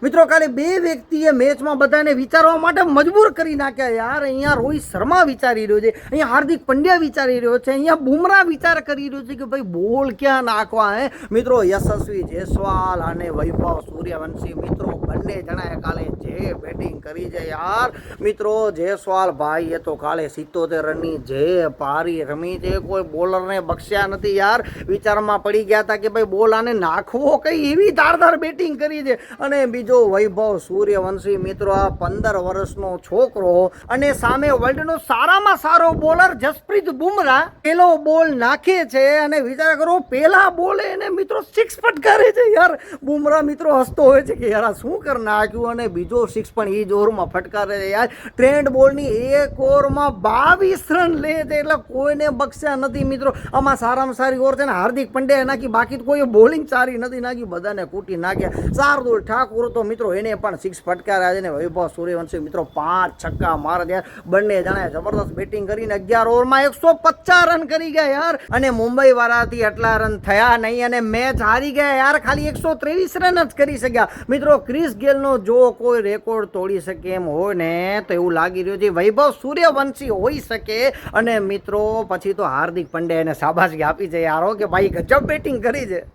મિત્રો કાલે બે વ્યક્તિએ મેચમાં બધાને વિચારવા માટે મજબૂર કરી નાખ્યા યાર. અહીંયા રોહિત શર્મા વિચારી રહ્યો છે, અહીંયા હાર્દિક પંડ્યા વિચારી રહ્યો છે, અહીંયા બુમરાહ વિચાર કરી રહ્યો છે કે ભાઈ બોલ ક્યાં નાખવા હે. મિત્રો યશસ્વી જયસ્વાલ અને વૈભવ સૂર્યવંશી મિત્રો બંને જણાએ કાલે જે બેટિંગ કરી છે યાર. મિત્રો જયસ્વાલ ભાઈ એ તો કાલે 77 રનની જે પારી રમી છે, કોઈ બોલરને બખ્શ્યા નથી યાર. વિચારમાં પડી ગયા હતા કે ભાઈ બોલ આને નાખવો કઈ એવી ધારદાર બેટિંગ કરી છે. અને બીજો વૈભવ સૂર્યવંશી મિત્રો આ 15 વર્ષનો છોકરો અને સામે વર્લ્ડનો સારામાં સારો બોલર જસપ્રીત બુમરાહ પેલો બોલ નાખે છે અને વિચાર કરો પેલા બોલે એને મિત્રો 6 ફટકારે છે યાર. બુમરાહ મિત્રો હસતો હોય છે કે યાર શું કર નાખ્યું, અને બીજો 6 પણ એ જ ઓવરમાં ફટકારે છે યાર. ટ્રેન્ડ બોલની એક ઓવરમાં 22 રન લે છે, એટલે કોઈને બખ્શ્યા નથી મિત્રો. આમાં સારામાં સારી ઓવર છે ને હાર્દિક પંડ્યાએ નાખી, બાકી કોઈ બોલિંગ સારી નથી નાખી, બધાને કૂટી નાખ્યા. શાર્દુલ ઠાકુર તો મિત્રો એને પણ 6 ફટકાર્યા છે ને વૈભવ સૂર્યવંશી મિત્રો 5 છક્કા મારે યાર. બંને જણાએ જબરદસ્ત બેટિંગ કરીને 11 ઓવરમાં 150 રન કરી ગયા યાર. અને મુંબઈ વાળાથી આટલા રન થયા નહીં અને મેચ હારી ગયા યાર. ખાલી 123 રન જ કરી શક્યા મિત્રો. ક્રિસ ગેલનો જો કોઈ રેકોર્ડ તોડી શકે એમ હોય ને તો એવું લાગી રહ્યું છે વૈભવ સૂર્યવંશી હોઈ શકે. અને મિત્રો પછી તો હાર્દિક પંડ્યા એને શાબાશી આપી છે યાર કે ભાઈ ગજબ બેટિંગ કરી છે.